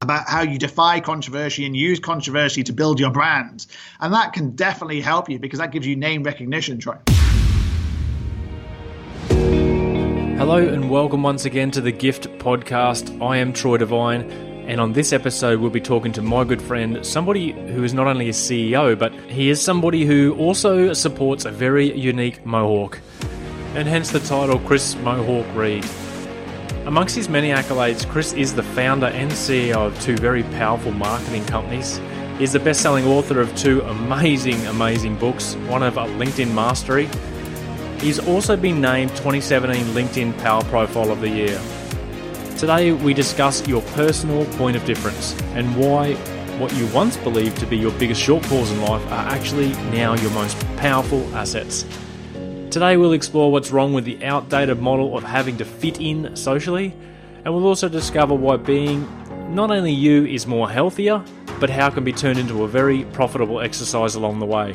about how you defy controversy and use controversy to build your brand. And that can definitely help you because that gives you name recognition, Troy. Hello and welcome once again to the Gift Podcast. I am Troy Devine, and on this episode we'll be talking to my good friend, somebody who is not only a CEO, but he is somebody who also supports a very unique Mohawk, and hence the title Chris Mohawk Reed. Amongst his many accolades, Chris is the founder and CEO of two very powerful marketing companies. He is the best-selling author of two amazing books, one of LinkedIn Mastery. He's also been named 2017 LinkedIn Power Profile of the Year. Today we discuss your personal point of difference and why what you once believed to be your biggest shortfalls in life are actually now your most powerful assets. Today we'll explore what's wrong with the outdated model of having to fit in socially, and we'll also discover why being not only you is more healthier, but how it can be turned into a very profitable exercise along the way.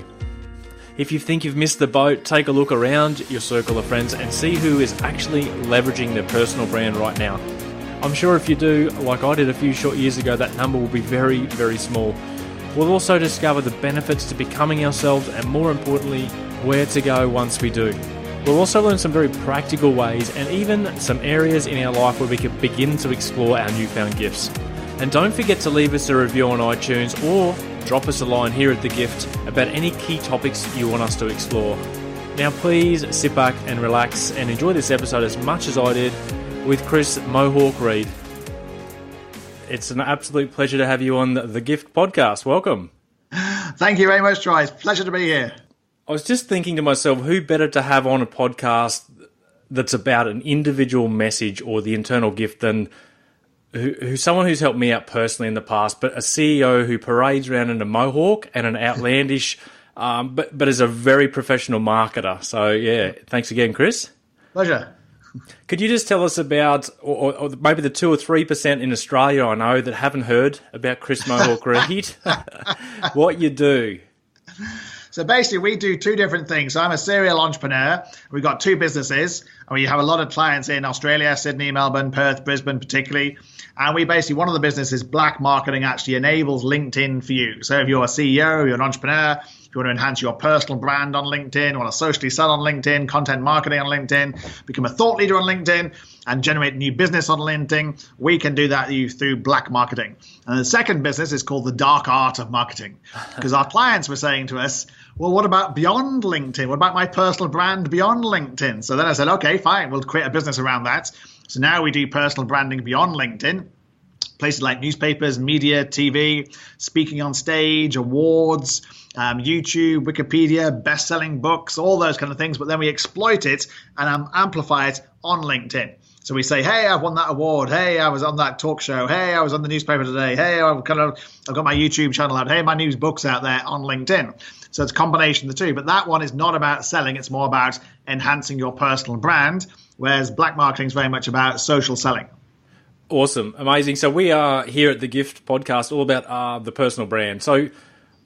If you think you've missed the boat, take a look around your circle of friends and see who is actually leveraging their personal brand right now. I'm sure if you do, like I did a few short years ago, that number will be very, very small. We'll also discover the benefits to becoming ourselves and, more importantly, where to go once we do. We'll also learn some very practical ways and even some areas in our life where we can begin to explore our newfound gifts. And don't forget to leave us a review on iTunes or drop us a line here at The Gift about any key topics you want us to explore. Now please sit back and relax and enjoy this episode as much as I did with Chris Mohawk Reed. It's an absolute pleasure to have you on the Gift Podcast. Welcome. Thank you very much, Troy. It's a pleasure to be here. I was just thinking to myself, who better to have on a podcast that's about an individual message or the internal gift than who's someone who's helped me out personally in the past, but a CEO who parades around in a Mohawk and an outlandish, but is a very professional marketer. So yeah, thanks again, Chris. Pleasure. Could you just tell us about, or maybe the 2 or 3% in Australia I know that haven't heard about Chris Mohawk Reed, what you do? So basically, we do two different things. So I'm a serial entrepreneur. We've got two businesses, and we have a lot of clients in Australia, Sydney, Melbourne, Perth, Brisbane particularly. And we basically, one of the businesses, Black Marketing, actually enables LinkedIn for you. So if you're a CEO, you're an entrepreneur, if you want to enhance your personal brand on LinkedIn, want to socially sell on LinkedIn, content marketing on LinkedIn, become a thought leader on LinkedIn, and generate new business on LinkedIn, we can do that through Black Marketing. And the second business is called the dark art of marketing, because our clients were saying to us, well, what about beyond LinkedIn? What about my personal brand beyond LinkedIn? So then I said, okay, fine, we'll create a business around that. So now we do personal branding beyond LinkedIn, places like newspapers, media, TV, speaking on stage, awards, YouTube, Wikipedia, best-selling books, all those kind of things. But then we exploit it and amplify it on LinkedIn. So we say, hey, I've won that award. Hey, I was on that talk show. Hey, I was on the newspaper today. Hey, I've got my YouTube channel out. Hey, my new book's out there on LinkedIn. So it's a combination of the two. But that one is not about selling. It's more about enhancing your personal brand, whereas Black Marketing is very much about social selling. Awesome. Amazing. So we are here at the Gift Podcast all about the personal brand. So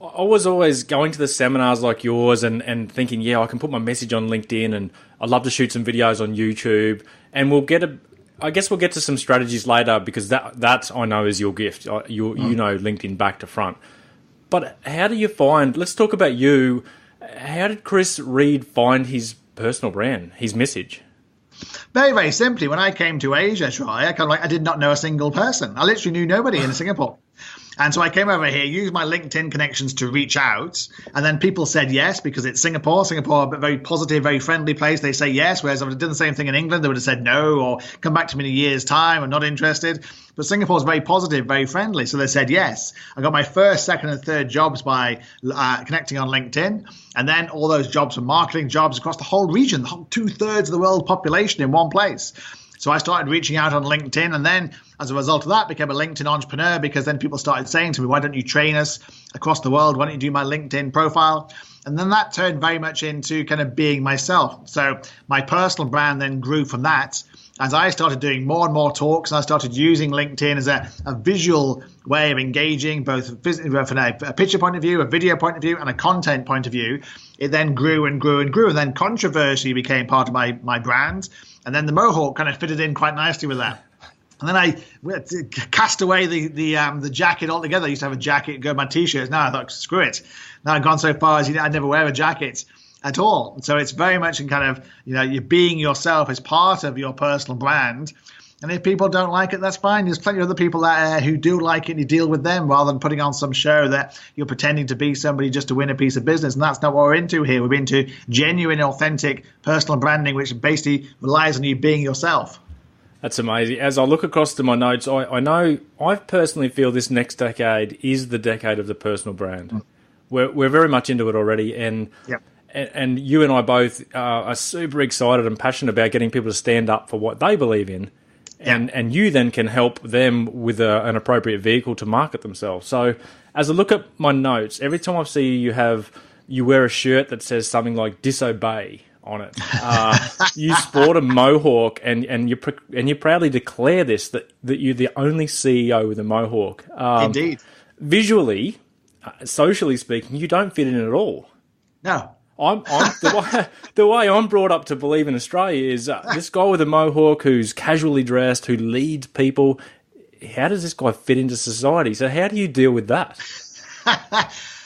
I was always going to the seminars like yours and thinking, yeah, I can put my message on LinkedIn and I'd love to shoot some videos on YouTube. And we'll get to some strategies later because that I know is your gift. You know LinkedIn back to front. But how do you find, let's talk about you. How did Chris Reed find his personal brand, his message? Very, very simply, when I came to Asia, Troy, I did not know a single person. I literally knew nobody in Singapore. And so I came over here, used my LinkedIn connections to reach out. And then people said yes, because it's Singapore. Singapore, a very positive, very friendly place. They say yes. Whereas if I did the same thing in England, they would have said no or come back to me in a year's time. I'm not interested. But Singapore's very positive, very friendly. So they said yes. I got my first, second and third jobs by connecting on LinkedIn. And then all those jobs were marketing jobs across the whole region, the whole 2/3 of the world population in one place. So I started reaching out on LinkedIn, and then as a result of that, became a LinkedIn entrepreneur, because then people started saying to me, why don't you train us across the world? Why don't you do my LinkedIn profile? And then that turned very much into kind of being myself. So my personal brand then grew from that. As I started doing more and more talks, and I started using LinkedIn as a visual way of engaging, both from a picture point of view, a video point of view, and a content point of view, it then grew and grew and grew. And then controversy became part of my brand. And then the Mohawk kind of fitted in quite nicely with that. And then I cast away the jacket altogether. I used to have a jacket, go with my T-shirts. Now I thought, screw it. Now I've gone so far as I never wear a jacket at all. So it's very much in kind of, you're being yourself as part of your personal brand. And if people don't like it, that's fine. There's plenty of other people out there who do like it, and you deal with them rather than putting on some show that you're pretending to be somebody just to win a piece of business. And that's not what we're into here. We're into genuine, authentic personal branding, which basically relies on you being yourself. That's amazing. As I look across to my notes, I know I personally feel this next decade is the decade of the personal brand. We're very much into it already, and you and I both are super excited and passionate about getting people to stand up for what they believe in. And you then can help them with an appropriate vehicle to market themselves. So as I look at my notes, every time I see you wear a shirt that says something like disobey on it. You sport a Mohawk and you proudly declare this, that you're the only CEO with a Mohawk. Indeed. Visually, socially speaking, you don't fit in at all. No. The way I'm brought up to believe in Australia is this guy with a Mohawk who's casually dressed, who leads people. How does this guy fit into society? So how do you deal with that?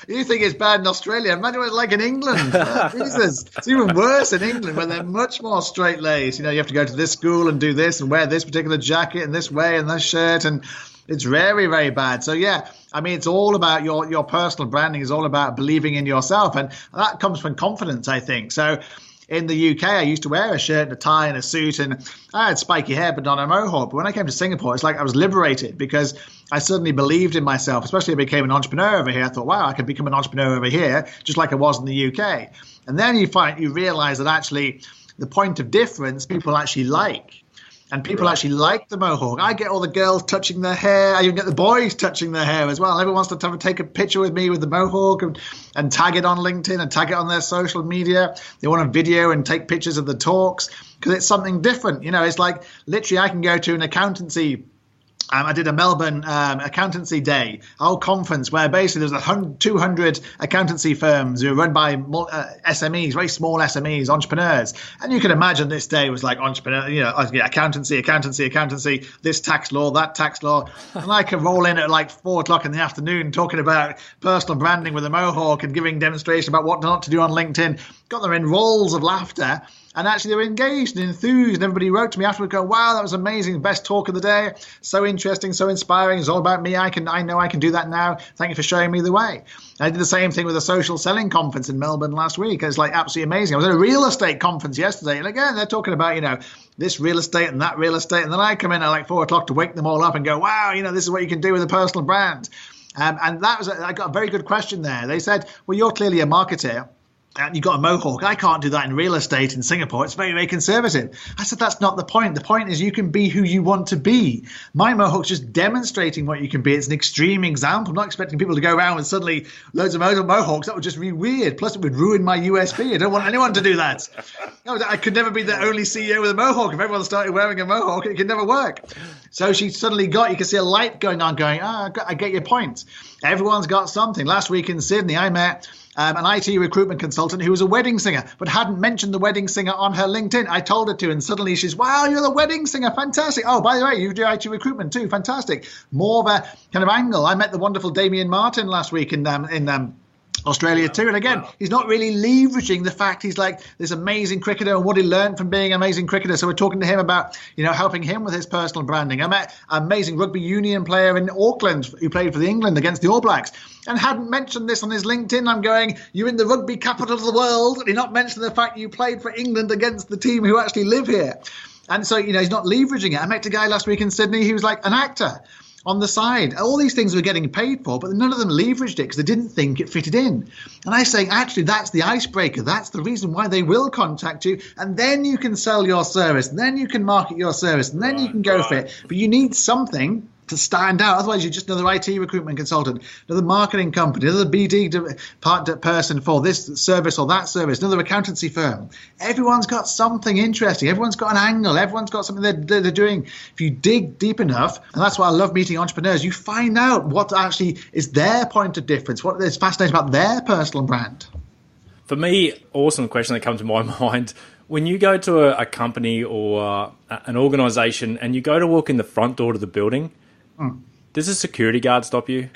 You think it's bad in Australia? Imagine what it's like in England. Jesus, it's even worse in England, where they're much more straight-laced. You have to go to this school and do this and wear this particular jacket and this way and this shirt, and it's very, very bad. So yeah, I mean, it's all about your personal branding is all about believing in yourself, and that comes from confidence, I think. So in the UK, I used to wear a shirt and a tie and a suit, and I had spiky hair, but not a Mohawk. But when I came to Singapore, it's like I was liberated because I suddenly believed in myself, especially when I became an entrepreneur over here. I thought, wow, I could become an entrepreneur over here, just like I was in the UK. And then you realize that actually the point of difference people actually like. And people actually like the Mohawk. I get all the girls touching their hair. I even get the boys touching their hair as well. Everyone wants to take a picture with me with the Mohawk and tag it on LinkedIn and tag it on their social media. They want a video and take pictures of the talks because it's something different. It's like literally I can go to an accountancy. I did a Melbourne accountancy day, a whole conference where basically there's 200 accountancy firms who are run by SMEs, very small SMEs, entrepreneurs. And you can imagine this day was like entrepreneur, accountancy, this tax law, that tax law. And I can roll in at like 4 o'clock in the afternoon talking about personal branding with a Mohawk and giving demonstration about what not to do on LinkedIn. Got them in rolls of laughter. And actually they were engaged and enthused. And everybody wrote to me afterwards going, wow, that was amazing. Best talk of the day. So interesting, so inspiring. It's all about me. I know I can do that now. Thank you for showing me the way. I did the same thing with a social selling conference in Melbourne last week. It's like absolutely amazing. I was at a real estate conference yesterday. And again, they're talking about, this real estate and that real estate. And then I come in at like 4 o'clock to wake them all up and go, wow, this is what you can do with a personal brand. And I got a very good question there. They said, well, you're clearly a marketer. And you got a Mohawk. I can't do that in real estate in Singapore. It's very, very conservative. I said, that's not the point. The point is you can be who you want to be. My Mohawk's just demonstrating what you can be. It's an extreme example. I'm not expecting people to go around with suddenly loads of Mohawks. That would just be weird. Plus, it would ruin my USP. I don't want anyone to do that. I could never be the only CEO with a Mohawk. If everyone started wearing a Mohawk, it could never work. So she suddenly you can see a light going on going, I get your point. Everyone's got something. Last week in Sydney, I met an IT recruitment consultant who was a wedding singer, but hadn't mentioned the wedding singer on her LinkedIn. I told her to, and suddenly she's, wow, you're the wedding singer. Fantastic. Oh, by the way, you do IT recruitment too. Fantastic. More of a kind of angle. I met the wonderful Damien Martin last week in Australia too. And again, he's not really leveraging the fact he's like this amazing cricketer and what he learned from being an amazing cricketer. So we're talking to him about, helping him with his personal branding. I met an amazing rugby union player in Auckland who played for England against the All Blacks and hadn't mentioned this on his LinkedIn. I'm going, you're in the rugby capital of the world. And you're not mentioning the fact you played for England against the team who actually live here. And so, he's not leveraging it. I met a guy last week in Sydney who was like an actor on the side. All these things were getting paid for, but none of them leveraged it because they didn't think it fitted in. And I say, actually, that's the icebreaker. That's the reason why they will contact you. And then you can sell your service. And then you can market your service. And then you can go for it. But you need something to stand out. Otherwise, you're just another IT recruitment consultant, another marketing company, another BD person for this service or that service, another accountancy firm. Everyone's got something interesting. Everyone's got an angle. Everyone's got something they're doing. If you dig deep enough, and that's why I love meeting entrepreneurs, you find out what actually is their point of difference, what is fascinating about their personal brand. For me, awesome question that comes to my mind When you go to a company or an organization and you go to walk in the front door to the building, does a security guard stop you?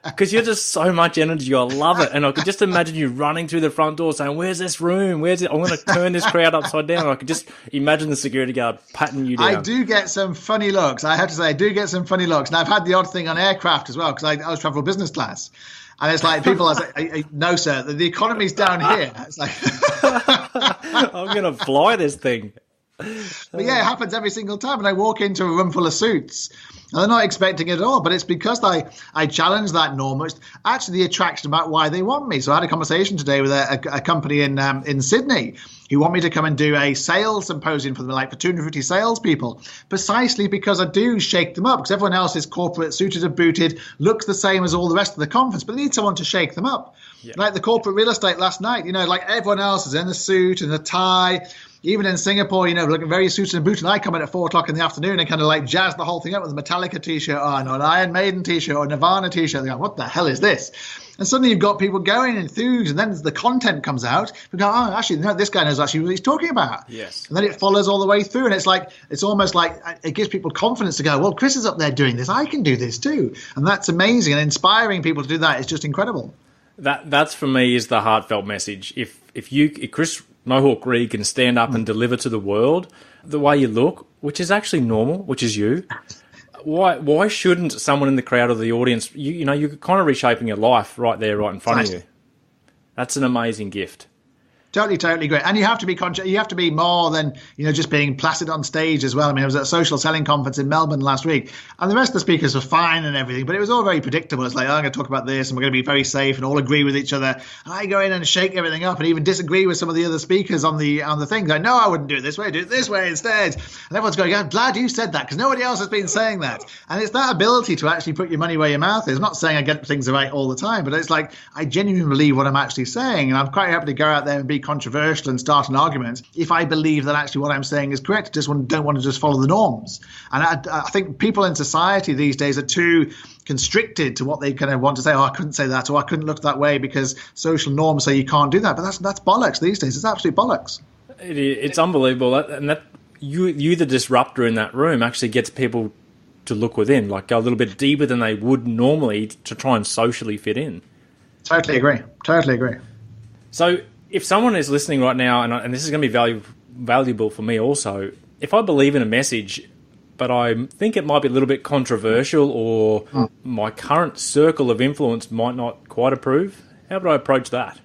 Because you're just so much energy. I love it. And I could just imagine you running through the front door saying, where's this room? Where's it? I'm going to turn this crowd upside down. I could just imagine the security guard patting you down. I do get some funny looks. I have to say, I do get some funny looks. And I've had the odd thing on aircraft as well, because I was travel business class. And it's like people are saying, no, sir, the economy's down here. It's like, I'm going to fly this thing. But yeah, it happens every single time. And I walk into a room full of suits and they're not expecting it at all. But it's because I challenge that norm. It's actually the attraction about why they want me. So I had a conversation today with a company in Sydney who want me to come and do a sales symposium for them, like for 250 salespeople, precisely because I do shake them up, because everyone else is corporate, suited and booted, looks the same as all the rest of the conference, but they need someone to shake them up. Yeah. Like the corporate real estate last night, like everyone else is in a suit and a tie. Even in Singapore, looking very suited and booted. And I come in at 4 o'clock in the afternoon and kind of like jazz the whole thing up with a Metallica t-shirt on, or an Iron Maiden t-shirt, or a Nirvana t-shirt. They go, what the hell is this? And suddenly you've got people going enthused, and then the content comes out. We go, oh, actually, no, this guy knows actually what he's talking about. Yes. And then it follows all the way through, and it's almost like it gives people confidence to go, well, Chris is up there doing this. I can do this too. And that's amazing. And inspiring people to do that is just incredible. That's for me is the heartfelt message. If Chris Mohawk Reed can stand up and deliver to the world the way you look, which is actually normal, which is you, why shouldn't someone in the crowd or the audience, you're kind of reshaping your life right there, right in front of you. That's an amazing gift. Totally great. And you have to be you have to be more than, just being placid on stage as well. I mean, I was at a social selling conference in Melbourne last week, and the rest of the speakers were fine and everything, but it was all very predictable. It's like, I'm going to talk about this, and we're going to be very safe and all agree with each other. And I go in and shake everything up and even disagree with some of the other speakers on the things. I know I wouldn't do it this way, do it this way instead. And everyone's going, I'm glad you said that, because nobody else has been saying that. And it's that ability to actually put your money where your mouth is. I'm not saying I get things right all the time, but it's like I genuinely believe what I'm actually saying, and I'm quite happy to go out there and be controversial and start an argument if I believe that actually what I'm saying is correct. I just don't want to just follow the norms. And I think people in society these days are too constricted to what they kind of want to say. Oh, I couldn't say that, or I couldn't look that way because social norms say you can't do that. But that's bollocks these days. It's absolute bollocks. It's unbelievable. And that you the disruptor in that room actually gets people to look within, like go a little bit deeper than they would normally to try and socially fit in. Totally agree. So if someone is listening right now, and this is going to be valuable for me also, if I believe in a message, but I think it might be a little bit controversial, or my current circle of influence might not quite approve, how would I approach that?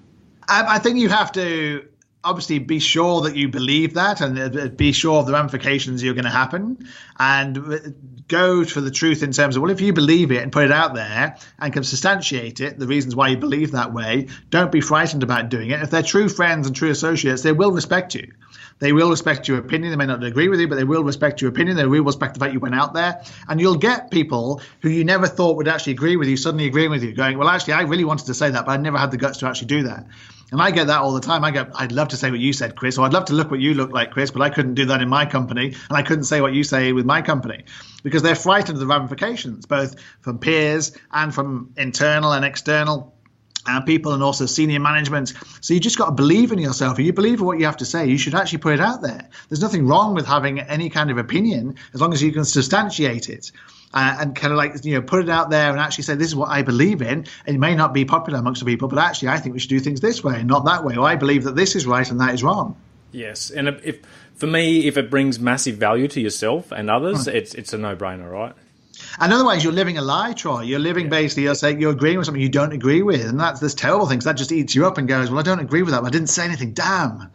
I think you have to obviously be sure that you believe that, and be sure of the ramifications you're going to happen, and go for the truth in terms of, well, if you believe it and put it out there and can substantiate it, the reasons why you believe that way, don't be frightened about doing it. If they're true friends and true associates, they will respect you. They will respect your opinion. They may not agree with you, but they will respect your opinion. They will respect the fact you went out there. And you'll get people who you never thought would actually agree with you, suddenly agreeing with you, going, well, actually, I really wanted to say that, but I never had the guts to actually do that. And I get that all the time. I go, I'd love to say what you said, Chris, or I'd love to look what you look like, Chris, but I couldn't do that in my company, and I couldn't say what you say with my company, because they're frightened of the ramifications, both from peers and from internal and external people, and also senior management. So you just got to believe in yourself. If you believe in what you have to say, you should actually put it out there. There's nothing wrong with having any kind of opinion as long as you can substantiate it. And kind of like, put it out there and actually say, this is what I believe in. It may not be popular amongst the people, but actually I think we should do things this way and not that way. Or I believe that this is right and that is wrong. Yes. And for me, if it brings massive value to yourself and others, it's a no-brainer, right? And otherwise, you're living a lie, Troy. You're living basically, you're agreeing with something you don't agree with. And there's terrible things. That just eats you up and goes, well, I don't agree with that, but I didn't say anything. Damn.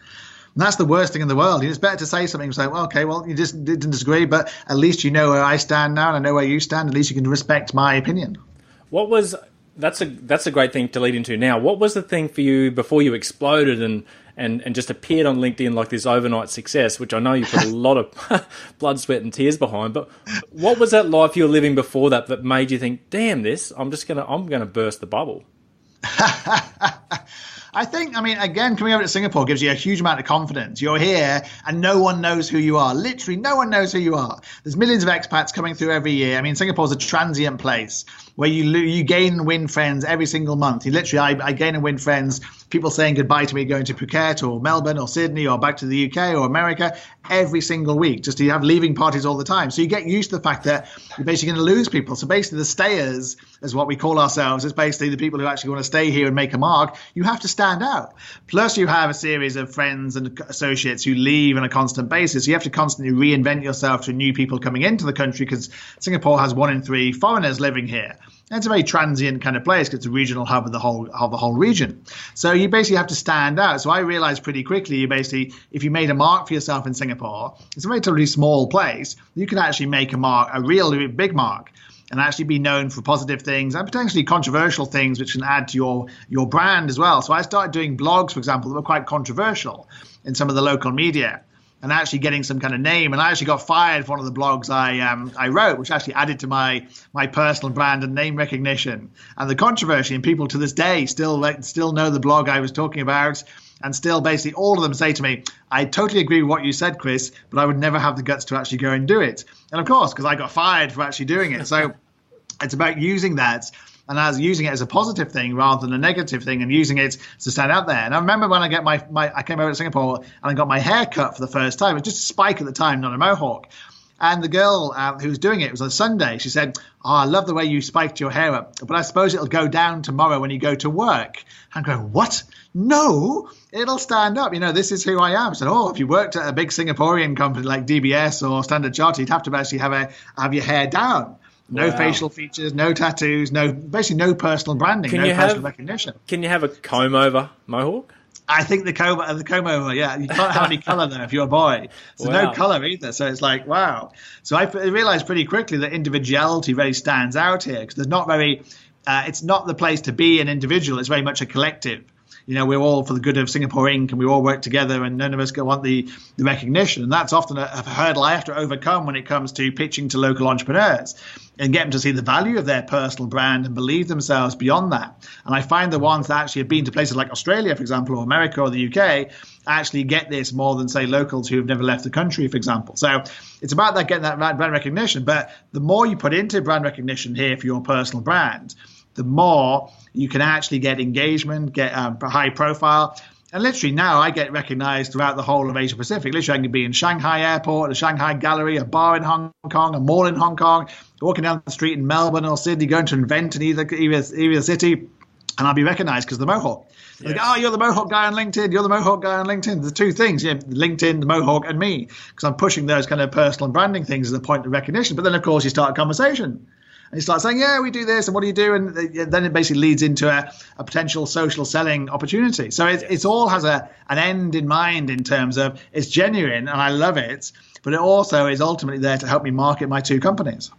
And that's the worst thing in the world. It's better to say something and say, well, okay, well, you just didn't disagree, but at least you know where I stand now and I know where you stand. At least you can respect my opinion. That's a great thing to lead into now. What was the thing for you before you exploded and just appeared on LinkedIn like this overnight success, which I know you put a lot of blood, sweat and tears behind, but what was that life you were living before that made you think, damn this, I'm going to burst the bubble? I mean, again, coming over to Singapore gives you a huge amount of confidence. You're here and no one knows who you are. Literally, no one knows who you are. There's millions of expats coming through every year. I mean, Singapore's a transient place where you gain and win friends every single month. I gain and win friends, people saying goodbye to me going to Phuket or Melbourne or Sydney or back to the UK or America every single week. Just you have leaving parties all the time. So you get used to the fact that you're basically going to lose people. So basically the stayers is what we call ourselves. It's basically the people who actually want to stay here and make a mark. You have to stand out. Plus you have a series of friends and associates who leave on a constant basis. You have to constantly reinvent yourself to new people coming into the country because Singapore has 1 in 3 foreigners living here. And it's a very transient kind of place because it's a regional hub of the whole region. So you basically have to stand out. So I realized pretty quickly, if you made a mark for yourself in Singapore, it's a relatively small place, you can actually make a mark, a really big mark, and actually be known for positive things and potentially controversial things which can add to your brand as well. So I started doing blogs, for example, that were quite controversial in some of the local media, and actually getting some kind of name. And I actually got fired for one of the blogs I wrote, which actually added to my personal brand and name recognition and the controversy. And people to this day still know the blog I was talking about, and still basically all of them say to me, I totally agree with what you said, Chris, but I would never have the guts to actually go and do it. And of course, because I got fired for actually doing it. So it's about using that. And I was using it as a positive thing rather than a negative thing, and using it to stand out there. And I remember when I came over to Singapore and I got my hair cut for the first time. It was just a spike at the time, not a mohawk. And the girl who was doing it was on Sunday. She said, I love the way you spiked your hair up, but I suppose it'll go down tomorrow when you go to work. I'm going, what? No, it'll stand up. This is who I am. I said, if you worked at a big Singaporean company like DBS or Standard Chartered, you'd have to actually have your hair down. No facial features, no tattoos, basically no personal branding, personal recognition. Can you have a comb over mohawk? I think the comb over, yeah. You can't have any color though if you're a boy. So no color either. So it's like, wow. So I realized pretty quickly that individuality really stands out here because there's not it's not the place to be an individual. It's very much a collective. We're all for the good of Singapore Inc. and we all work together and none of us want the recognition. And that's often a hurdle I have to overcome when it comes to pitching to local entrepreneurs and get them to see the value of their personal brand and believe themselves beyond that. And I find the ones that actually have been to places like Australia, for example, or America or the UK, actually get this more than, say, locals who have never left the country, for example. So it's about that getting that brand recognition. But the more you put into brand recognition here for your personal brand, the more you can actually get engagement, get high profile. And literally now I get recognized throughout the whole of Asia Pacific. Literally I can be in Shanghai airport, a Shanghai gallery, a bar in Hong Kong, a mall in Hong Kong, walking down the street in Melbourne or Sydney, going to an event in either city, and I'll be recognized because of the Mohawk. Yes. Like, you're the Mohawk guy on LinkedIn. You're the Mohawk guy on LinkedIn. The two things, LinkedIn, the Mohawk, and me, because I'm pushing those kind of personal branding things as a point of recognition. But then, of course, you start a conversation. And you start saying, yeah, we do this, and what do you do? And then it basically leads into a potential social selling opportunity. So it all has an end in mind in terms of it's genuine, and I love it, but it also is ultimately there to help me market my two companies.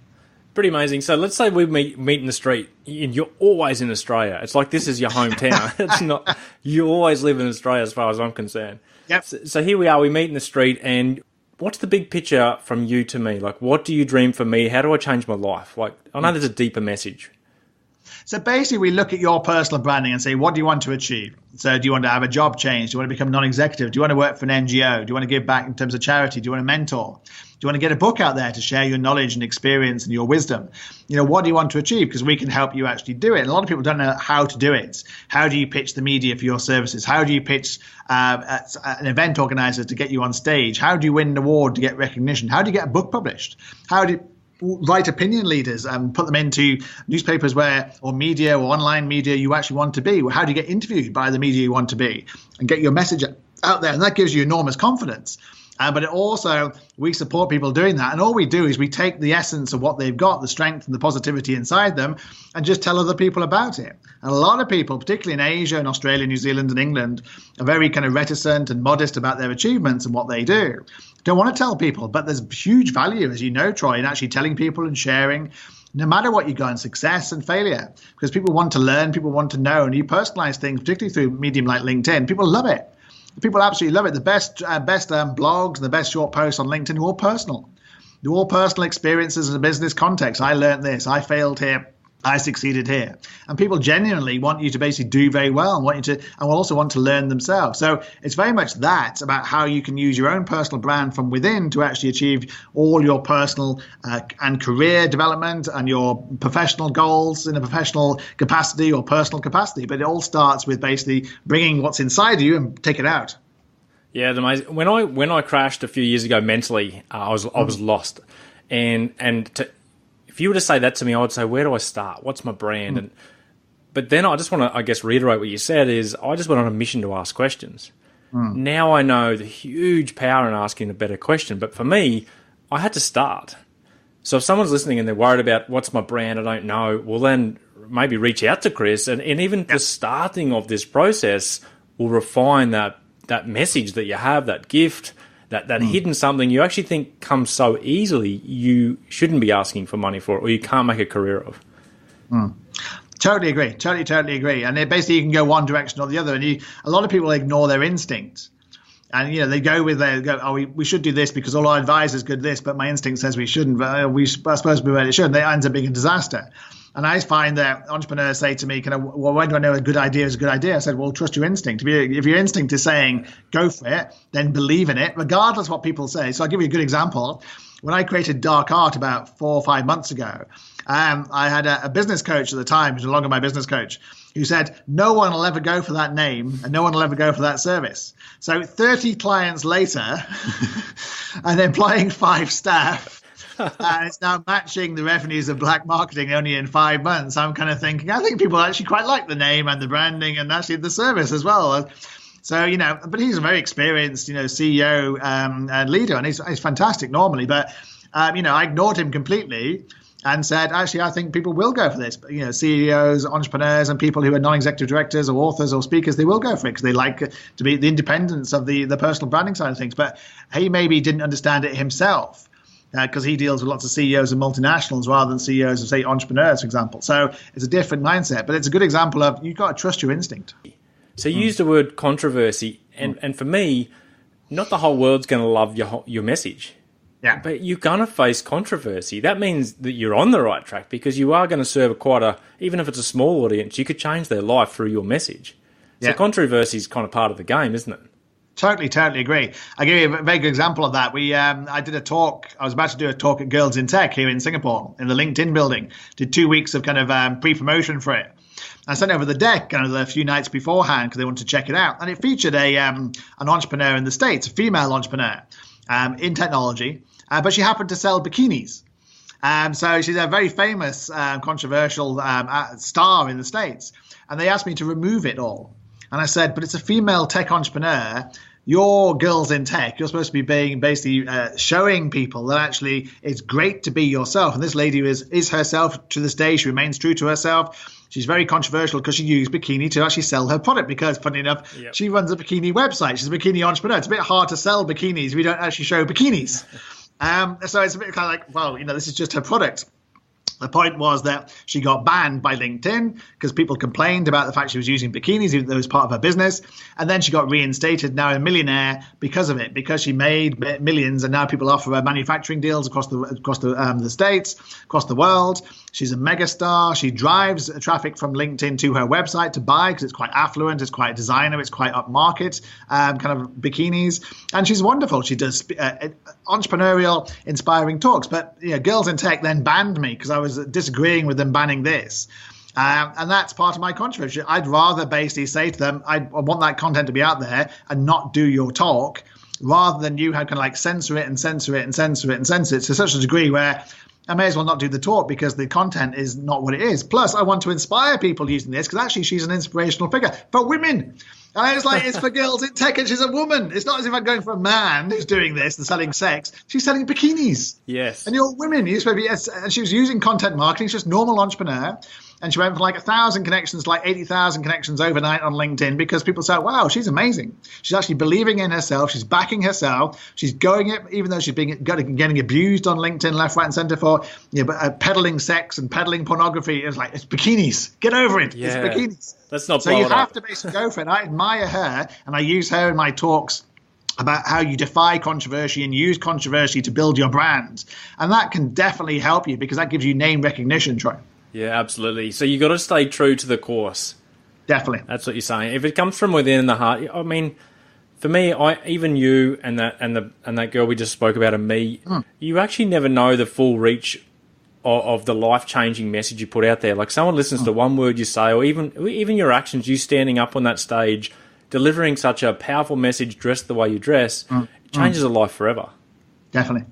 Pretty amazing. So let's say we meet in the street, and you're always in Australia. It's like this is your hometown. It's not. You always live in Australia as far as I'm concerned. Yep. So here we are, we meet in the street, and what's the big picture from you to me? Like, what do you dream for me? How do I change my life? Like, I know there's a deeper message. So basically, we look at your personal branding and say, what do you want to achieve? So do you want to have a job change? Do you want to become non-executive? Do you want to work for an NGO? Do you want to give back in terms of charity? Do you want to mentor? Do you want to get a book out there to share your knowledge and experience and your wisdom? What do you want to achieve? Because we can help you actually do it. And a lot of people don't know how to do it. How do you pitch the media for your services? How do you pitch an event organizer to get you on stage? How do you win an award to get recognition? How do you get a book published? How do you write opinion leaders and put them into newspapers or media or online media you actually want to be? How do you get interviewed by the media you want to be and get your message out there? And that gives you enormous confidence. But it also, we support people doing that. And all we do is we take the essence of what they've got, the strength and the positivity inside them, and just tell other people about it. And a lot of people, particularly in Asia and Australia, New Zealand and England, are very kind of reticent and modest about their achievements and what they do. Don't want to tell people, but there's huge value, as you know, Troy, in actually telling people and sharing, no matter what you go in, success and failure, because people want to learn, people want to know, and you personalize things, particularly through a medium like LinkedIn. People love it. People absolutely love it. The best blogs and the best short posts on LinkedIn are all personal. They're all personal experiences in a business context. I learned this. I failed here. I succeeded here. And people genuinely want you to basically do very well and will also want to learn themselves. So it's very much that about how you can use your own personal brand from within to actually achieve all your personal and career development and your professional goals in a professional capacity or personal capacity. But it all starts with basically bringing what's inside you and take it out. Yeah, it's amazing. When I crashed a few years ago mentally, I was lost. If you were to say that to me, I would say, where do I start? What's my brand? But then I just want to, I guess, reiterate what you said is I just went on a mission to ask questions. Now I know the huge power in asking a better question. But for me, I had to start. So if someone's listening and they're worried about what's my brand, I don't know, well then maybe reach out to Chris. And even the starting of this process will refine that message that you have, that gift, that hidden something you actually think comes so easily you shouldn't be asking for money for it or you can't make a career of. Totally agree. Totally agree. And basically you can go one direction or the other. And a lot of people ignore their instincts. And, they go, we should do this because all our advisors good this, but my instinct says we shouldn't. But we're supposed to be where it should. And it ends up being a disaster. And I find that entrepreneurs say to me, well, when do I know a good idea is a good idea? I said, well, trust your instinct. If your instinct is saying go for it, then believe in it, regardless of what people say. So I'll give you a good example. When I created Dark Art about 4 or 5 months ago, I had a business coach at the time, who's no longer my business coach, who said, no one will ever go for that name and no one will ever go for that service. So 30 clients later and employing 5 staff, and it's now matching the revenues of black marketing only in 5 months. I'm kind of thinking, I think people actually quite like the name and the branding and actually the service as well. So, but he's a very experienced, CEO and leader, and he's fantastic normally. But, I ignored him completely and said, actually, I think people will go for this. CEOs, entrepreneurs, and people who are non-executive directors or authors or speakers, they will go for it because they like to be the independence of the personal branding side of things. But he maybe didn't understand it himself. Because he deals with lots of CEOs and multinationals rather than CEOs of, say, entrepreneurs, for example. So it's a different mindset, but it's a good example of you've got to trust your instinct. So you used the word controversy, and for me, not the whole world's going to love your message. Yeah. But you're going to face controversy. That means that you're on the right track because you are going to serve even if it's a small audience, you could change their life through your message. So controversy is kind of part of the game, isn't it? Totally agree. I'll give you a very good example of that. I did a talk. I was about to do a talk at Girls in Tech here in Singapore in the LinkedIn building. Did 2 weeks of kind of pre-promotion for it. I sent over the deck kind of a few nights beforehand because they wanted to check it out. And it featured an entrepreneur in the States, a female entrepreneur in technology, but she happened to sell bikinis. So she's a very famous, controversial star in the States. And they asked me to remove it all. And I said, but it's a female tech entrepreneur. You're Girls in Tech. You're supposed to be basically showing people that actually it's great to be yourself. And this lady is herself to this day. She remains true to herself. She's very controversial because she used bikini to actually sell her product because, funny enough, she runs a bikini website. She's a bikini entrepreneur. It's a bit hard to sell bikinis if we don't actually show bikinis. So it's a bit kind of like, well, this is just her product. The point was that she got banned by LinkedIn because people complained about the fact she was using bikinis, even though it was part of her business. And then she got reinstated, now a millionaire because of it, because she made millions. And now people offer her manufacturing deals across the States, across the world. She's a megastar. She drives traffic from LinkedIn to her website to buy because it's quite affluent, it's quite designer, it's quite upmarket kind of bikinis. And she's wonderful. She does entrepreneurial, inspiring talks. But Girls in Tech then banned me because I was disagreeing with them banning this. And that's part of my controversy. I'd rather basically say to them, I want that content to be out there and not do your talk, rather than you have kind of like censor it and censor it and censor it and censor it to such a degree where I may as well not do the talk because the content is not what it is. Plus, I want to inspire people using this because actually she's an inspirational figure for women. And it's for Girls in Tech and she's a woman. It's not as if I'm going for a man who's doing this and selling sex. She's selling bikinis. Yes. And you're women. You're supposed to be, and she was using content marketing. She's just normal entrepreneur. And she went from like 1,000 connections to like 80,000 connections overnight on LinkedIn because people said, wow, she's amazing. She's actually believing in herself. She's backing herself. She's going it, even though she's getting abused on LinkedIn left, right, and center for peddling sex and peddling pornography. It's like, it's bikinis. Get over it. Yeah. It's bikinis. That's not so you have to basically go for it. I admire her, and I use her in my talks about how you defy controversy and use controversy to build your brand. And that can definitely help you because that gives you name recognition, Troy. Yeah, absolutely. So you got to stay true to the course. Definitely. That's what you're saying. If it comes from within the heart, I mean, for me, even you and that girl we just spoke about, and me, you actually never know the full reach of the life-changing message you put out there. Like someone listens to one word you say, or even your actions, you standing up on that stage, delivering such a powerful message, dressed the way you dress, it changes a life forever. Definitely.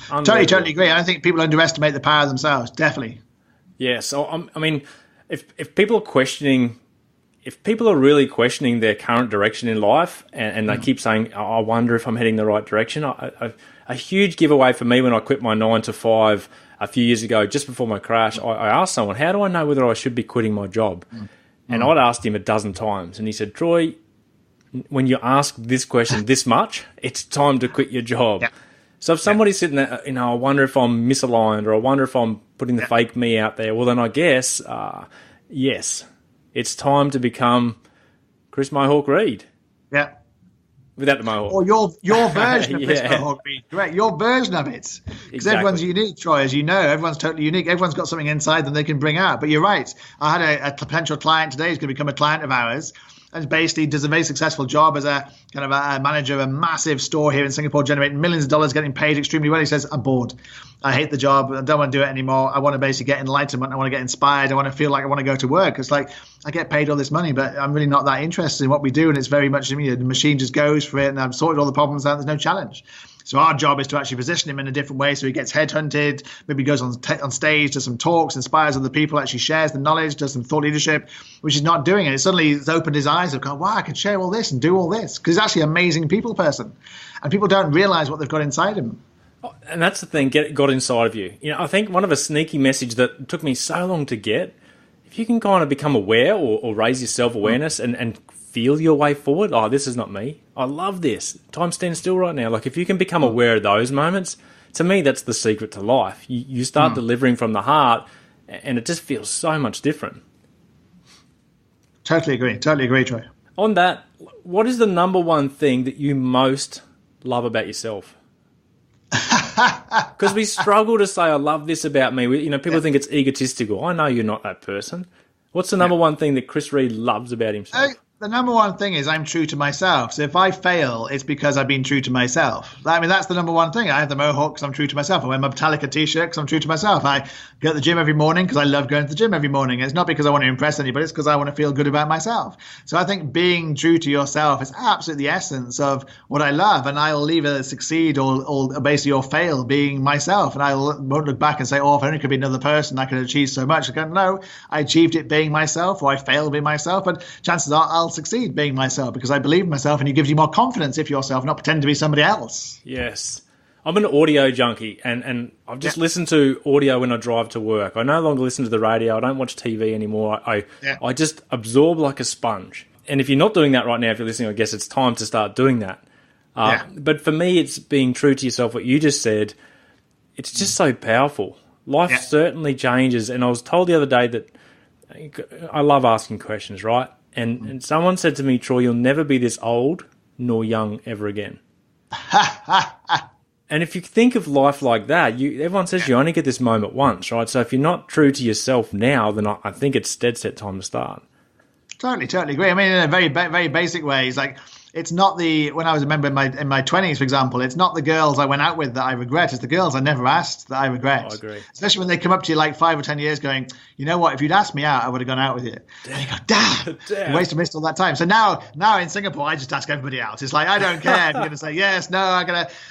Totally agree. I don't think people underestimate the power of themselves. Definitely. Yeah. So I mean, if people are questioning. If people are really questioning their current direction in life and they keep saying, I wonder if I'm heading the right direction, a huge giveaway for me when I quit my 9 to 5 a few years ago, just before my crash, I asked someone, how do I know whether I should be quitting my job? And I'd asked him a dozen times. And he said, Troy, when you ask this question this much, it's time to quit your job. Yeah. So if somebody's sitting there, I wonder if I'm misaligned, or I wonder if I'm putting the fake me out there, well, then I guess, yes. It's time to become Chris Mohawk Reed. Yeah. Without the mohawk. Or your version of Chris Mohawk Reed. Correct. Your version of it. Because everyone's unique, Troy, as you know. Everyone's totally unique. Everyone's got something inside them they can bring out. But you're right. I had a potential client today who's going to become a client of ours. And basically does a very successful job as a kind of a manager of a massive store here in Singapore, generating millions of dollars, getting paid extremely well. He says, I'm bored. I hate the job. I don't want to do it anymore. I want to basically get enlightenment. I want to get inspired. I want to feel like I want to go to work. It's like, I get paid all this money, but I'm really not that interested in what we do. And it's very much, the machine just goes for it. And I've sorted all the problems out. There's no challenge. So our job is to actually position him in a different way, so he gets headhunted, maybe goes on stage, does some talks, inspires other people, actually shares the knowledge, does some thought leadership, which he's not doing. And suddenly it's opened his eyes of going, wow, I can share all this and do all this. Because he's actually an amazing people person. And people don't realize what they've got inside him. And that's the thing, got inside of you. I think one of a sneaky message that took me so long to get, if you can kind of become aware or raise your self-awareness and feel your way forward. Oh, this is not me. I love this. Time stands still right now. Like if you can become aware of those moments, to me, that's the secret to life. You start delivering from the heart, and it just feels so much different. Totally agree, Troy. On that, what is the number one thing that you most love about yourself? Because we struggle to say, I love this about me. People think it's egotistical. I know you're not that person. What's the number one thing that Chris Reed loves about himself? The number one thing is I'm true to myself. So if I fail, it's because I've been true to myself. I mean, that's the number one thing. I have the Mohawk because I'm true to myself. I wear my Metallica t-shirt because I'm true to myself. I go to the gym every morning because I love going to the gym every morning. It's not because I want to impress anybody. It's because I want to feel good about myself. So I think being true to yourself is absolutely the essence of what I love. And I'll either succeed or basically fail being myself. And I won't look back and say, oh, if I only could be another person, I could achieve so much. I go, no, I achieved it being myself, or I failed being myself. But chances are I'll succeed being myself because I believe in myself, and it gives you more confidence if you're yourself, not pretend to be somebody else. Yes. I'm an audio junkie, and I've just listened to audio when I drive to work. I no longer listen to the radio. I don't watch TV anymore. I just absorb like a sponge. And if you're not doing that right now, if you're listening, I guess it's time to start doing that. But for me, it's being true to yourself. What you just said, it's just so powerful. Life certainly changes. And I was told the other day that I love asking questions, right? And someone said to me, Troy, you'll never be this old nor young ever again. And if you think of life like that, everyone says you only get this moment once, right? So if you're not true to yourself now, then I think it's dead set time to start. Totally agree. I mean, in a very, very basic way, it's like, it's not when I was a member in my 20s, for example, it's not the girls I went out with that I regret. It's the girls I never asked that I regret. I agree. Especially when they come up to you like 5 or 10 years going, you know what, if you'd asked me out, I would have gone out with you. And you go, damn, you missed all that time. So now in Singapore, I just ask everybody out. It's like, I don't care if you're going to say yes, no,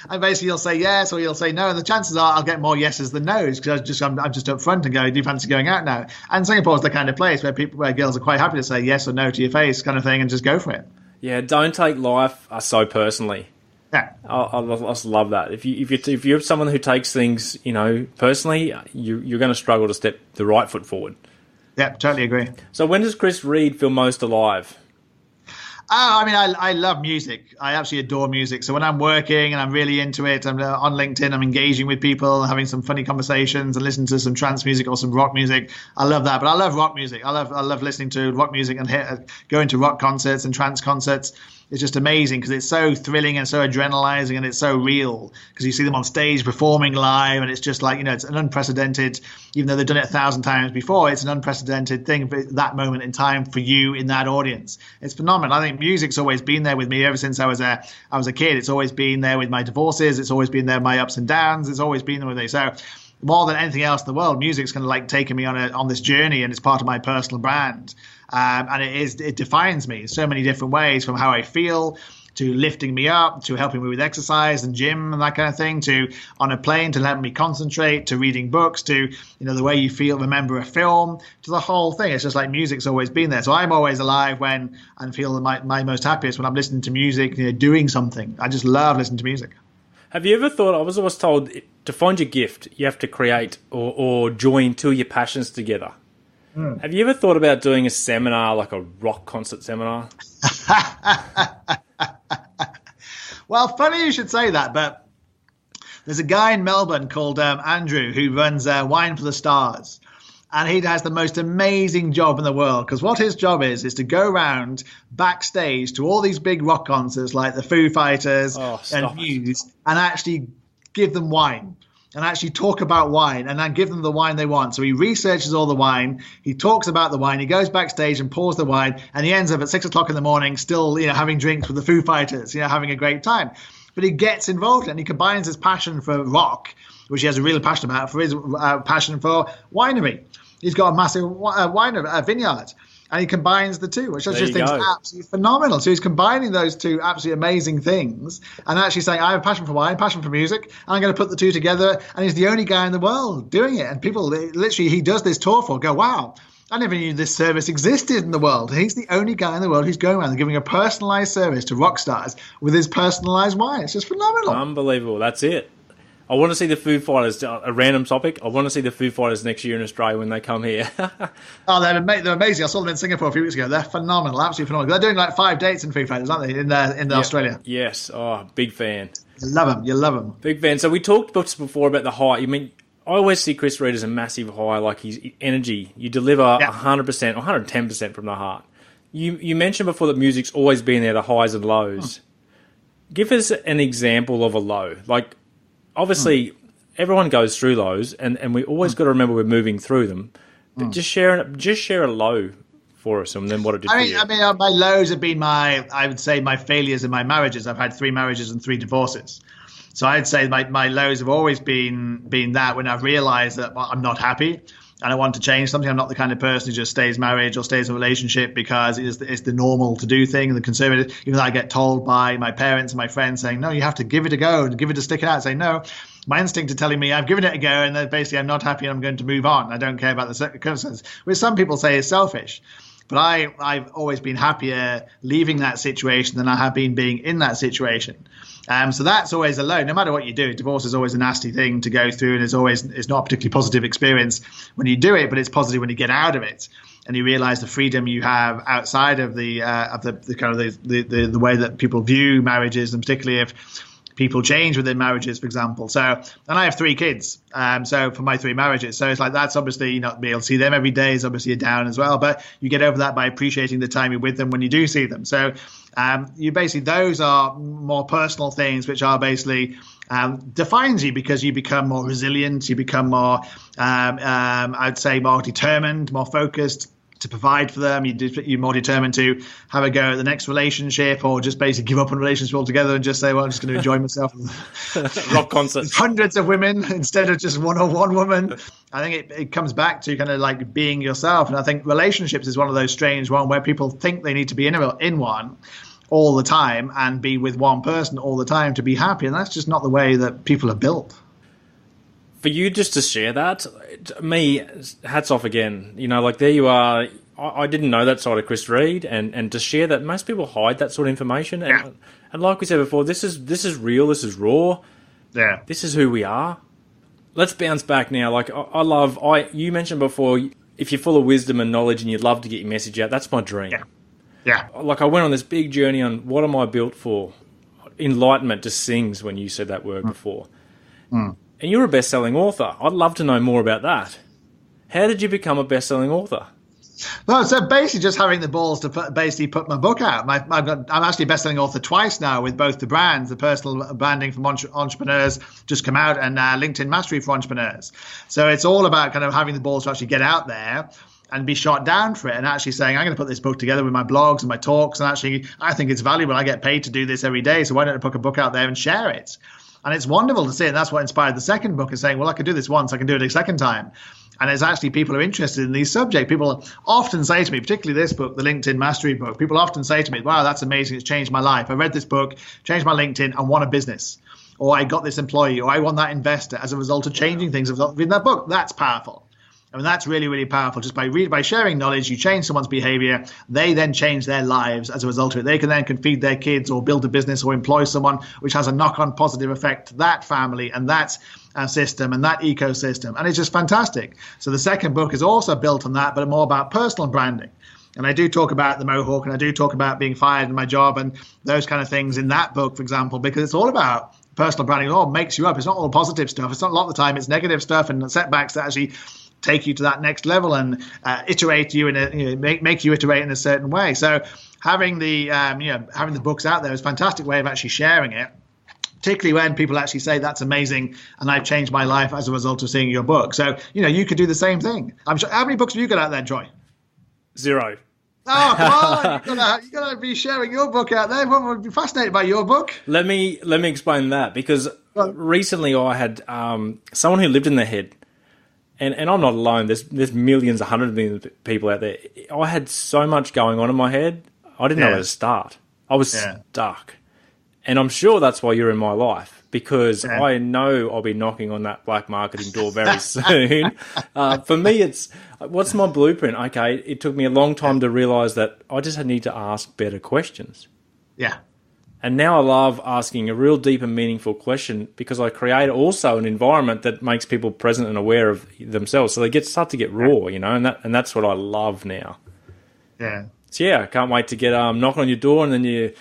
and basically you'll say yes or you'll say no. And the chances are I'll get more yeses than no's because I'm just up front and go, do you fancy going out now? And Singapore is the kind of place where girls are quite happy to say yes or no to your face kind of thing and just go for it. Yeah, don't take life so personally. Yeah, I just love that. If you're someone who takes things, personally, you're going to struggle to step the right foot forward. Yeah, totally agree. So when does Chris Reed feel most alive? I mean, I love music. I absolutely adore music. So when I'm working and I'm really into it, I'm on LinkedIn, I'm engaging with people, having some funny conversations and listening to some trance music or some rock music. I love that. But I love rock music. I love listening to rock music and going to rock concerts and trance concerts. is just amazing because it's so thrilling and so adrenalizing and it's so real because you see them on stage performing live and it's just like, it's an unprecedented, even though they've done it 1,000 times before, it's an unprecedented thing for that moment in time for you in that audience. It's phenomenal. I think music's always been there with me ever since I was a kid. It's always been there with my divorces. It's always been there with my ups and downs. It's always been there with me. So more than anything else in the world, music's kind of like taking me on this journey, and it's part of my personal brand. And it defines me in so many different ways, from how I feel to lifting me up, to helping me with exercise and gym and that kind of thing, to on a plane to help me concentrate, to reading books, to the way you remember a film, to the whole thing. It's just like music's always been there. So I'm always alive when and feel my most happiest when I'm listening to music, doing something. I just love listening to music. Have you ever thought, I was always told to find your gift, you have to create or join two of your passions together. Have you ever thought about doing a seminar, like a rock concert seminar? Well, funny you should say that, but there's a guy in Melbourne called Andrew who runs Wine for the Stars. And he has the most amazing job in the world, because what his job is to go around backstage to all these big rock concerts like the Foo Fighters and Muse and actually give them wine. And actually talk about wine and then give them the wine they want. So he researches all the wine. He talks about the wine. He goes backstage and pours the wine. And he ends up at 6 o'clock in the morning still, having drinks with the Foo Fighters, having a great time. But he gets involved and he combines his passion for rock, which he has a real passion about, for his passion for winery. He's got a massive vineyard. And he combines the two, which I just think is absolutely phenomenal. So he's combining those two absolutely amazing things and actually saying, I have a passion for wine, passion for music, and I'm going to put the two together. And he's the only guy in the world doing it. And people, literally, he does this tour for, go, wow, I never knew this service existed in the world. He's the only guy in the world who's going around and giving a personalized service to rock stars with his personalized wine. It's just phenomenal. Unbelievable. That's it. I want to see the Foo Fighters, a random topic. I want to see the Foo Fighters next year in Australia when they come here. Oh, they're amazing. I saw them in Singapore a few weeks ago. They're phenomenal, absolutely phenomenal. They're doing like 5 dates in Foo Fighters, aren't they, in Australia? Yes. Oh, big fan. You love them. Big fan. So we talked before about the high. I always see Chris Reed as a massive high, like his energy. You deliver 100% or 110% from the heart. You mentioned before that music's always been there, the highs and lows. Give us an example of a low. Like, obviously, everyone goes through lows, and we always got to remember we're moving through them. But just share a low for us, and then what it did for you. My lows have been I would say my failures in my marriages. I've had 3 marriages and 3 divorces. So I'd say my lows have always been that when I've realized that I'm not happy and I want to change something. I'm not the kind of person who just stays married or stays in a relationship because it's the normal to do thing, the conservative. Even though I get told by my parents and my friends saying, no, you have to give it a go and give it a stick it out. Say no. My instinct is telling me I've given it a go and then basically I'm not happy and I'm going to move on. I don't care about the circumstances, which some people say is selfish. But I've always been happier leaving that situation than I have been being in that situation. So that's always a low. No matter what you do, divorce is always a nasty thing to go through, and it's not a particularly positive experience when you do it, but it's positive when you get out of it and you realize the freedom you have outside of the kind of the way that people view marriages, and particularly if people change within marriages, for example. So, and I have 3 kids. So for my 3 marriages, so it's like that's obviously not be able to see them every day is obviously a down as well. But you get over that by appreciating the time you're with them when you do see them. So you basically those are more personal things which are basically defines you because you become more resilient. You become more, I'd say, more determined, more focused to provide for them. You're more determined to have a go at the next relationship, or just basically give up on a relationship altogether and just say, well, I'm just going to enjoy myself. Rock concerts. Hundreds of women instead of just one woman. I think it comes back to kind of like being yourself. And I think relationships is one of those strange ones where people think they need to be in one all the time and be with one person all the time to be happy. And that's just not the way that people are built. For you just to share that, me, hats off again. Like there you are. I didn't know that side of Chris Reed, and to share that, most people hide that sort of information. And like we said before, this is real. This is raw. Yeah. This is who we are. Let's bounce back now. Like you mentioned before, if you're full of wisdom and knowledge and you'd love to get your message out, that's my dream. Yeah. Like I went on this big journey on what am I built for? Enlightenment just sings when you said that word before. And you're a best-selling author. I'd love to know more about that. How did you become a best-selling author? Well, so basically just having the balls to put my book out. I'm actually a best-selling author twice now with both the brands. The personal branding from entrepreneurs just come out, and LinkedIn Mastery for entrepreneurs. So it's all about kind of having the balls to actually get out there and be shot down for it, and actually saying, I'm going to put this book together with my blogs and my talks, and actually I think it's valuable. I get paid to do this every day, so why don't I put a book out there and share it? And it's wonderful to see, and that's what inspired the second book, is saying, well, I could do this once, I can do it a second time. And it's actually people are interested in these subjects. People often say to me, particularly this book, the LinkedIn Mastery book, people often say to me, wow, that's amazing, it's changed my life. I read this book, changed my LinkedIn, and won a business. Or I got this employee, or I won that investor as a result of changing things in that book. That's powerful. I mean, that's really, really powerful. Just by sharing knowledge, you change someone's behavior. They then change their lives as a result of it. They can then feed their kids or build a business or employ someone, which has a knock-on positive effect to that family and that system and that ecosystem. And it's just fantastic. So the second book is also built on that, but more about personal branding. And I do talk about the Mohawk, and I do talk about being fired in my job and those kind of things in that book, for example, because it's all about personal branding. It all makes you up. It's not all positive stuff. It's not a lot of the time. It's negative stuff and setbacks that actually take you to that next level and iterate you in make you iterate in a certain way. So having the having the books out there is a fantastic way of actually sharing it, particularly when people actually say that's amazing and I've changed my life as a result of seeing your book. So you could do the same thing. I'm sure. How many books have you got out there, Troy? 0. Oh, come on! You gotta be sharing your book out there. Everyone would be fascinated by your book. Let me explain that, because recently I had someone who lived in their head. And I'm not alone. There's millions, 100 million people out there. I had so much going on in my head, I didn't know where to start. I was stuck. And I'm sure that's why you're in my life, because I know I'll be knocking on that black marketing door very soon. For me, what's my blueprint? Okay, it took me a long time to realize that I just need to ask better questions. Yeah. And now I love asking a real deep and meaningful question, because I create also an environment that makes people present and aware of themselves. So they start to get raw, and that's what I love now. Yeah. So I can't wait to get knock on your door, and then you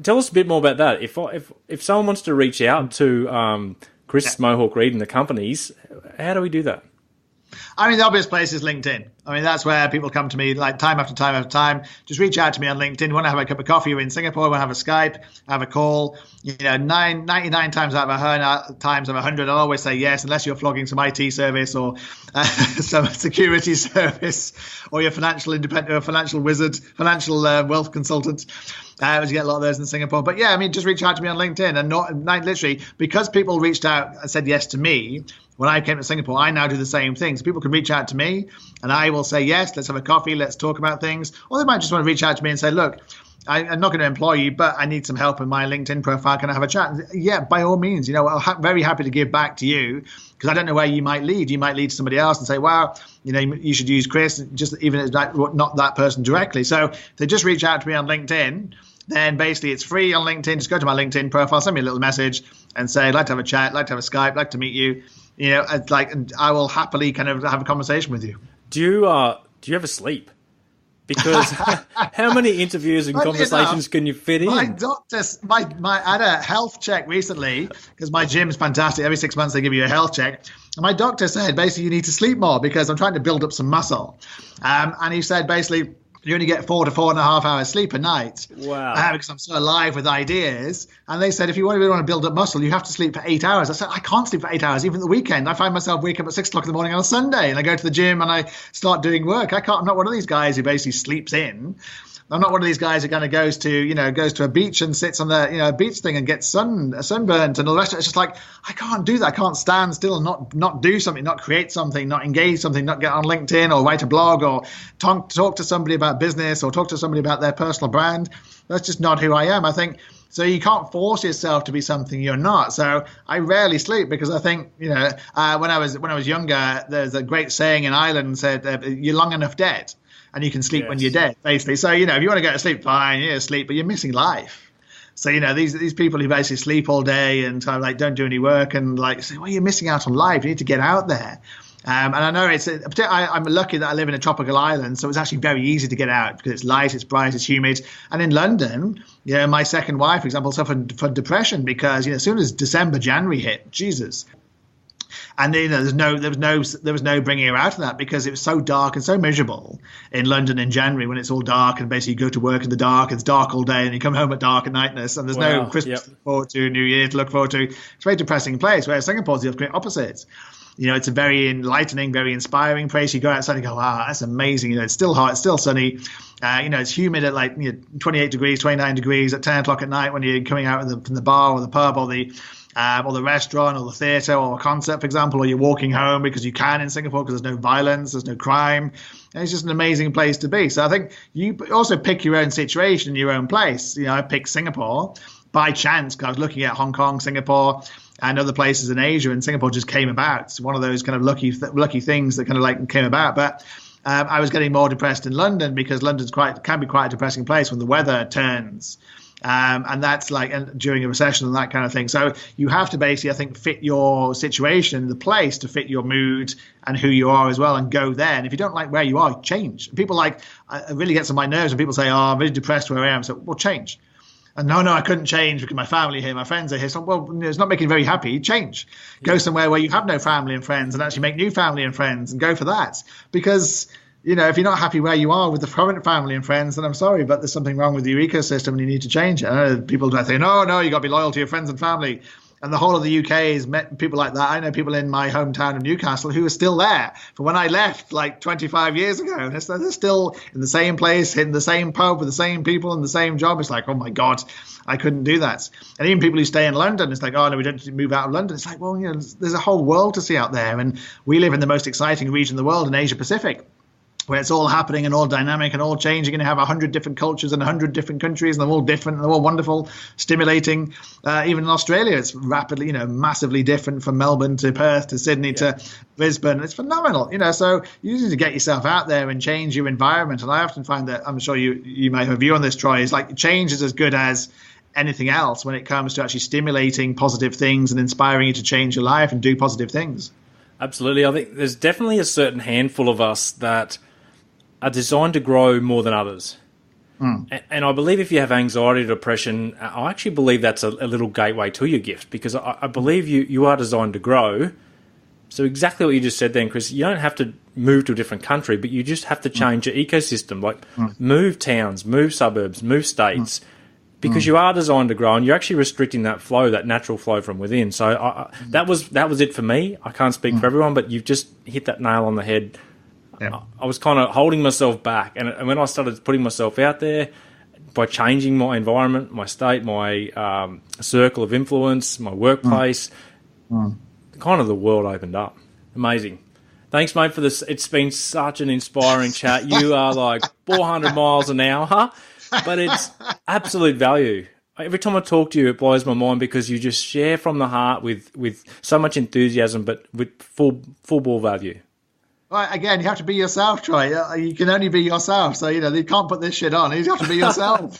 tell us a bit more about that. If someone wants to reach out to Chris Mohawk Reed and the companies, how do we do that? I mean, the obvious place is LinkedIn. I mean, that's where people come to me like time after time after time. Just reach out to me on LinkedIn. You want to have a cup of coffee? You're in Singapore. You want to have a Skype, have a call. 99 times out of 100, I'll always say yes, unless you're flogging some IT service or some security service, or you're financial independent, or financial wizard, financial wealth consultant. You get a lot of those in Singapore. But just reach out to me on LinkedIn. And literally, because people reached out and said yes to me when I came to Singapore, I now do the same thing. So people can reach out to me and I will say, yes, let's have a coffee, let's talk about things. Or they might just want to reach out to me and say, look, I'm not going to employ you, but I need some help in my LinkedIn profile. Can I have a chat? Yeah, by all means. I'm very happy to give back to you, because I don't know where you might lead. You might lead to somebody else and say, wow, you should use Chris, just even if it's not that person directly. So if they just reach out to me on LinkedIn, then basically it's free on LinkedIn. Just go to my LinkedIn profile, send me a little message and say, I'd like to have a chat, like to have a Skype, like to meet you. And I will happily kind of have a conversation with you. Do you ever sleep? Because how many interviews and conversations can you fit in? My doctor, I had a health check recently, because my gym's fantastic. Every 6 months they give you a health check. And my doctor said, basically, you need to sleep more because I'm trying to build up some muscle. And he said, basically, you only get 4 to 4.5 hours sleep a night. Wow. Because I'm so alive with ideas. And they said, if you really want to build up muscle, you have to sleep for 8 hours. I said, I can't sleep for 8 hours, even at the weekend. I find myself waking up at 6 o'clock in the morning on a Sunday, and I go to the gym and I start doing work. I'm not one of these guys who basically sleeps in. I'm not one of these guys who kind of goes to a beach and sits on the beach thing and gets sunburnt and all the rest of it. It's just like, I can't do that. I can't stand still and not do something, not create something, not engage something, not get on LinkedIn or write a blog or talk to somebody about business or talk to somebody about their personal brand. That's just not who I am. I think so. You can't force yourself to be something you're not. So I rarely sleep, because I think when I was younger, there's a great saying in Ireland said, "You're long enough dead." And you can sleep when you're dead, basically. So, if you want to go to sleep, fine, sleep, but you're missing life. So, these people who basically sleep all day and kind of don't do any work and say, well, you're missing out on life. You need to get out there. And I know I'm lucky that I live in a tropical island, so it's actually very easy to get out because it's light, it's bright, it's humid. And in London, my second wife, for example, suffered from depression because, as soon as January hit, Jesus. And there was no bringing her out of that because it was so dark and so miserable in London in January when it's all dark and basically you go to work in the dark, it's dark all day and you come home at dark at nightness and there's no Christmas to look forward to, New Year to look forward to. It's a very depressing place, whereas Singapore's the complete opposite. It's a very enlightening, very inspiring place. You go outside and go, wow, that's amazing. It's still hot, it's still sunny. It's humid at 28 degrees, 29 degrees at 10 o'clock at night when you're coming out from the bar or the pub or the restaurant or the theatre or a concert, for example, or you're walking home because you can in Singapore because there's no violence, there's no crime. And it's just an amazing place to be. So I think you also pick your own situation in your own place. I picked Singapore by chance because I was looking at Hong Kong, Singapore, and other places in Asia, and Singapore just came about. It's one of those kind of lucky things that kind of came about. But I was getting more depressed in London because London can be quite a depressing place when the weather turns. And that's during a recession and that kind of thing. So you have to basically, I think, fit your situation, the place to fit your mood and who you are as well and go there. And if you don't like where you are, change. People it really gets on my nerves when people say, oh, I'm really depressed where I am. So, well, change. And no, I couldn't change because my family here, my friends are here. So, well, it's not making you very happy. Change. Go somewhere where you have no family and friends and actually make new family and friends and go for that. Because, if you're not happy where you are with the current family and friends, then I'm sorry, but there's something wrong with your ecosystem and you need to change it. People do think, no, you got to be loyal to your friends and family. And the whole of the UK has met people like that. I know people in my hometown of Newcastle who are still there from when I left 25 years ago. And they're still in the same place, in the same pub with the same people and the same job. It's like, oh my God, I couldn't do that. And even people who stay in London, it's like, oh no, we don't move out of London. It's like, well, there's a whole world to see out there. And we live in the most exciting region of the world in Asia Pacific, where it's all happening and all dynamic and all changing, and you have 100 different cultures and 100 different countries, and they're all different and they're all wonderful, stimulating. Even in Australia, it's rapidly, massively different from Melbourne to Perth to Sydney to Brisbane. It's phenomenal, so you need to get yourself out there and change your environment. And I often find that, I'm sure you might have a view on this, Troy, is change is as good as anything else when it comes to actually stimulating positive things and inspiring you to change your life and do positive things. Absolutely. I think there's definitely a certain handful of us that are designed to grow more than others. And I believe if you have anxiety or depression, I actually believe that's a little gateway to your gift, because I believe you are designed to grow. So exactly what you just said then, Chris, you don't have to move to a different country, but you just have to change your ecosystem, move towns, move suburbs, move states, because you are designed to grow and you're actually restricting that flow, that natural flow from within. So that was it for me. I can't speak for everyone, but you've just hit that nail on the head. Yeah. I was kind of holding myself back. And when I started putting myself out there by changing my environment, my state, my circle of influence, my workplace, kind of the world opened up. Amazing. Thanks, mate, for this. It's been such an inspiring chat. You are 400 miles an hour, but it's absolute value. Every time I talk to you, it blows my mind because you just share from the heart with so much enthusiasm, but with full ball value. Well, again, you have to be yourself, Troy. You can only be yourself. So, you can't put this shit on. You have to be yourself.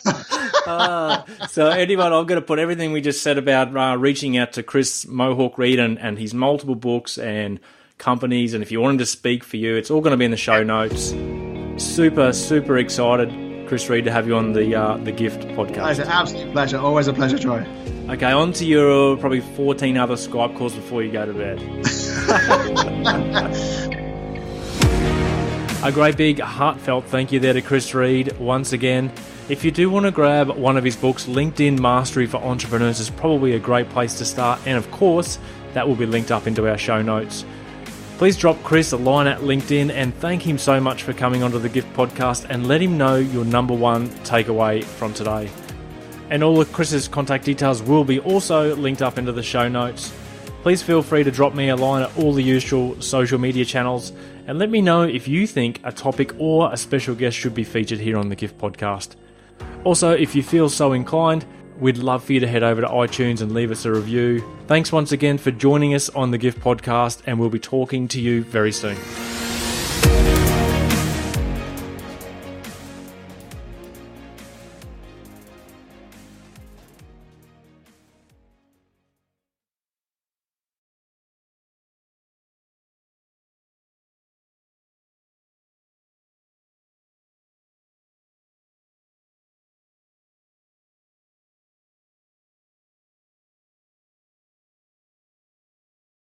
So anyone, I'm going to put everything we just said about reaching out to Chris Mohawk Reid and his multiple books and companies. And if you want him to speak for you, it's all going to be in the show notes. Super, super excited, Chris Reid, to have you on the Gift podcast. It's an absolute pleasure. Always a pleasure, Troy. Okay, on to your probably 14 other Skype calls before you go to bed. A great big heartfelt thank you there to Chris Reid once again. If you do want to grab one of his books, LinkedIn Mastery for Entrepreneurs is probably a great place to start. And of course, that will be linked up into our show notes. Please drop Chris a line at LinkedIn and thank him so much for coming onto the Gift podcast and let him know your number one takeaway from today. And all of Chris's contact details will be also linked up into the show notes. Please feel free to drop me a line at all the usual social media channels and let me know if you think a topic or a special guest should be featured here on the Gift podcast. Also, if you feel so inclined, we'd love for you to head over to iTunes and leave us a review. Thanks once again for joining us on the Gift podcast, and we'll be talking to you very soon.